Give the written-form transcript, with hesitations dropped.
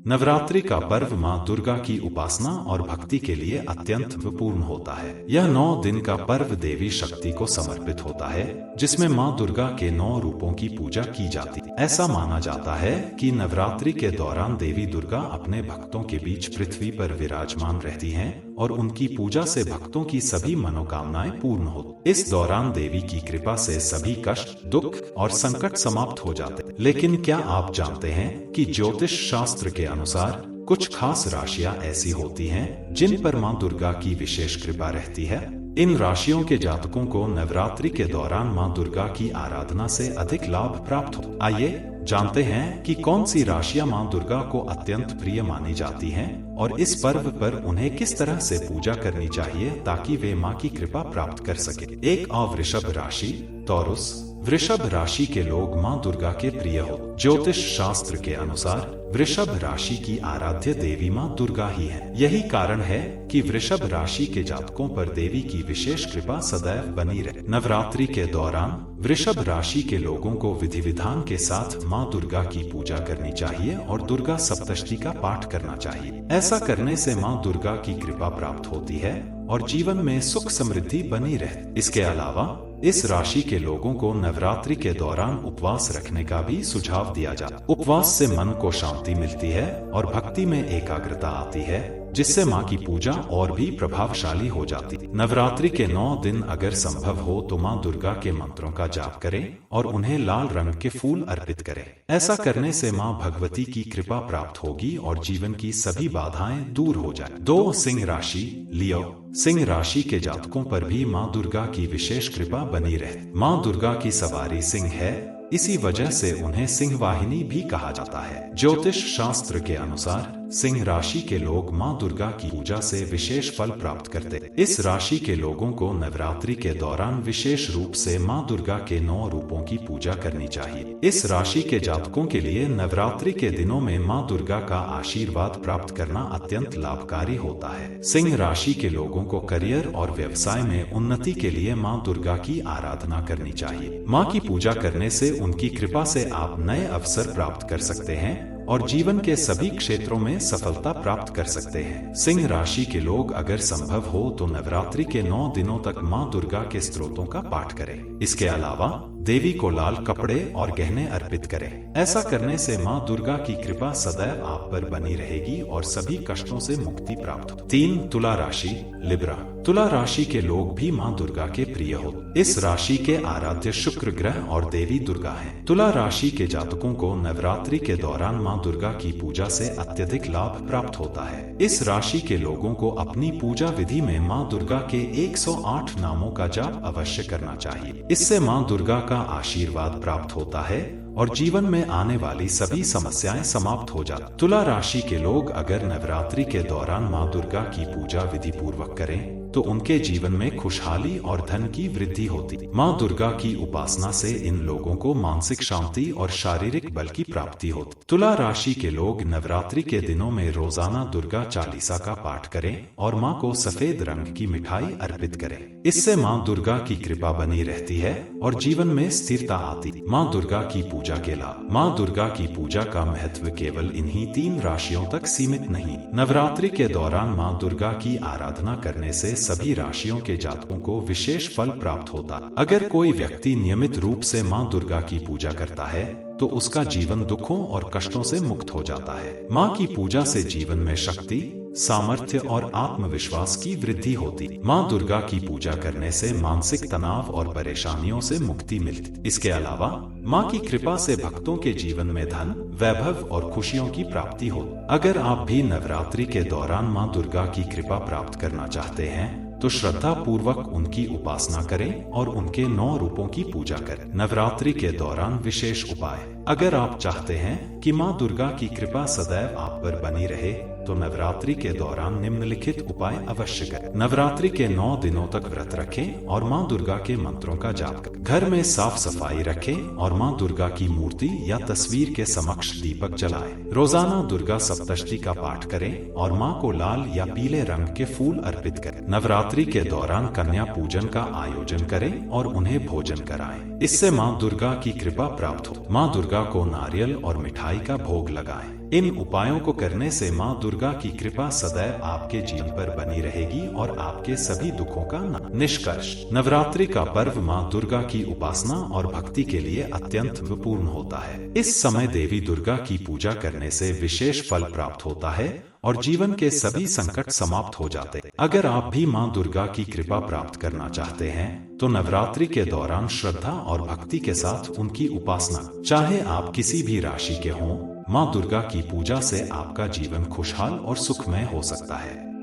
नवरात्रि का पर्व माँ दुर्गा की उपासना और भक्ति के लिए अत्यंत महत्वपूर्ण होता है। यह 9 दिन का पर्व देवी शक्ति को समर्पित होता है, जिसमें माँ दुर्गा के 9 रूपों की पूजा की जाती है। ऐसा माना जाता है कि नवरात्रि के दौरान देवी दुर्गा अपने भक्तों के बीच पृथ्वी पर विराजमान रहती हैं और उनकी पूजा से भक्तों की सभी मनोकामनाएं पूर्ण होती। इस दौरान देवी की कृपा से सभी कष्ट, दुख और संकट समाप्त हो जाते हैं। लेकिन क्या आप जानते हैं कि ज्योतिष शास्त्र के अनुसार कुछ खास राशियां ऐसी होती हैं जिन पर मां दुर्गा की विशेष कृपा रहती है? इन राशियों के जातकों को नवरात्रि के दौरान मां दुर्गा की आराधना से अधिक लाभ प्राप्त हो। आइए जानते हैं कि कौन सी राशियां मां दुर्गा को अत्यंत प्रिय मानी जाती हैं और इस पर्व पर उन्हें किस तरह से पूजा करनी चाहिए ताकि वे मां की कृपा प्राप्त कर सके। 1 वृषभ राशि। टॉरस। वृषभ राशि के लोग मां दुर्गा के प्रिय हो। ज्योतिष शास्त्र के अनुसार वृषभ राशि की आराध्य देवी मां दुर्गा ही है। यही कारण है कि वृषभ राशि के जातकों पर देवी की विशेष कृपा सदैव बनी रहे। नवरात्रि के दौरान वृषभ राशि के लोगों को विधि विधान के साथ मां दुर्गा की पूजा करनी चाहिए और दुर्गा सप्तशती का पाठ करना चाहिए। ऐसा करने से मां दुर्गा की कृपा प्राप्त होती है और जीवन में सुख समृद्धि बनी रहती। इसके अलावा इस राशि के लोगों को नवरात्रि के दौरान उपवास रखने का भी सुझाव दिया जाता है। उपवास से मन को शांति मिलती है और भक्ति में एकाग्रता आती है, जिससे मां की पूजा और भी प्रभावशाली हो जाती है। नवरात्रि के 9 दिन अगर संभव हो तो मां दुर्गा के मंत्रों का जाप करें और उन्हें लाल रंग के फूल अर्पित करें। ऐसा करने से मां भगवती की कृपा प्राप्त होगी और जीवन की सभी बाधाएं दूर हो जाए। 2 सिंह राशि। लियो। सिंह राशि के जातकों पर भी मां दुर्गा की विशेष कृपा बनी रहे। मां दुर्गा की सवारी सिंह है, इसी वजह से उन्हें सिंह वाहिनी भी कहा जाता है। ज्योतिष शास्त्र के अनुसार सिंह राशि के लोग मां दुर्गा की पूजा से विशेष फल प्राप्त करते हैं। इस राशि के लोगों को नवरात्रि के दौरान विशेष रूप से मां दुर्गा के 9 रूपों की पूजा करनी चाहिए। इस राशि के जातकों के लिए नवरात्रि के दिनों में मां दुर्गा का आशीर्वाद प्राप्त करना अत्यंत लाभकारी होता है। सिंह राशि के लोगों को करियर और व्यवसाय में उन्नति के लिए मां दुर्गा की आराधना करनी चाहिए। मां की पूजा करने से उनकी कृपा से आप नए अवसर प्राप्त कर सकते हैं और जीवन के सभी क्षेत्रों में सफलता प्राप्त कर सकते हैं। सिंह राशि के लोग अगर संभव हो तो नवरात्रि के 9 दिनों तक मां दुर्गा के स्तोत्रों का पाठ करें। इसके अलावा देवी को लाल कपड़े और गहने अर्पित करें। ऐसा करने से मां दुर्गा की कृपा सदैव आप पर बनी रहेगी और सभी कष्टों से मुक्ति प्राप्त हो। 3 तुला राशि। लिब्रा। तुला राशि के लोग भी मां दुर्गा के प्रिय हो। इस राशि के आराध्य शुक्र ग्रह और देवी दुर्गा हैं। तुला राशि के जातकों को नवरात्रि के दौरान मां दुर्गा की पूजा से अत्यधिक लाभ प्राप्त होता है। इस राशि के लोगों को अपनी पूजा विधि में मां दुर्गा के 108 नामों का जाप अवश्य करना चाहिए। इससे मां दुर्गा का आशीर्वाद प्राप्त होता है और जीवन में आने वाली सभी समस्याएं समाप्त हो जाती। तुला राशि के लोग अगर नवरात्रि के दौरान मां दुर्गा की पूजा विधि पूर्वक करें तो उनके जीवन में खुशहाली और धन की वृद्धि होती। मां दुर्गा की उपासना से इन लोगों को मानसिक शांति और शारीरिक बल की प्राप्ति होती। तुला राशि के लोग नवरात्रि के दिनों में रोजाना दुर्गा चालीसा का पाठ करें और मां को सफेद रंग की मिठाई अर्पित करें। इससे मां दुर्गा की कृपा बनी रहती है और जीवन में स्थिरता आती। मां दुर्गा की पूजा के लाभ। मां दुर्गा की पूजा का महत्व केवल इन्हीं 3 राशियों तक सीमित नहीं। नवरात्रि के दौरान मां दुर्गा की आराधना करने से सभी राशियों के जातकों को विशेष फल प्राप्त होता है। अगर कोई व्यक्ति नियमित रूप से मां दुर्गा की पूजा करता है तो उसका जीवन दुखों और कष्टों से मुक्त हो जाता है। मां की पूजा से जीवन में शक्ति, सामर्थ्य और आत्मविश्वास की वृद्धि होती। मां दुर्गा की पूजा करने से मानसिक तनाव और परेशानियों से मुक्ति मिलती। इसके अलावा मां की कृपा से भक्तों के जीवन में धन, वैभव और खुशियों की प्राप्ति हो। अगर आप भी नवरात्रि के दौरान मां दुर्गा की कृपा प्राप्त करना चाहते हैं तो श्रद्धा पूर्वक उनकी उपासना करें और उनके 9 रूपों की पूजा करें। नवरात्रि के दौरान विशेष उपाय। अगर आप चाहते हैं कि मां दुर्गा की कृपा सदैव आप पर बनी रहे तो नवरात्रि के दौरान निम्नलिखित उपाय अवश्य करें। नवरात्रि के 9 दिनों तक व्रत रखें और मां दुर्गा के मंत्रों का जाप करें। घर में साफ सफाई रखें और मां दुर्गा की मूर्ति या तस्वीर के समक्ष दीपक जलाएं। रोजाना दुर्गा सप्तशती का पाठ करें और मां को लाल या पीले रंग के फूल अर्पित करें। नवरात्रि के दौरान कन्या पूजन का आयोजन करें और उन्हें भोजन कराएं। इससे मां दुर्गा की कृपा प्राप्त हो। मां दुर्गा दुर्गा को नारियल और मिठाई का भोग लगाएं। इन उपायों को करने से मां दुर्गा की कृपा सदैव आपके जीवन पर बनी रहेगी और आपके सभी दुखों का निष्कर्ष। नवरात्रि का पर्व मां दुर्गा की उपासना और भक्ति के लिए अत्यंत महत्वपूर्ण होता है। इस समय देवी दुर्गा की पूजा करने से विशेष फल प्राप्त होता है और जीवन के सभी संकट समाप्त हो जाते हैं। अगर आप भी मां दुर्गा की कृपा प्राप्त करना चाहते हैं तो नवरात्रि के दौरान श्रद्धा और भक्ति के साथ उनकी उपासना, चाहे आप किसी भी राशि के हों, मां दुर्गा की पूजा से आपका जीवन खुशहाल और सुखमय हो सकता है।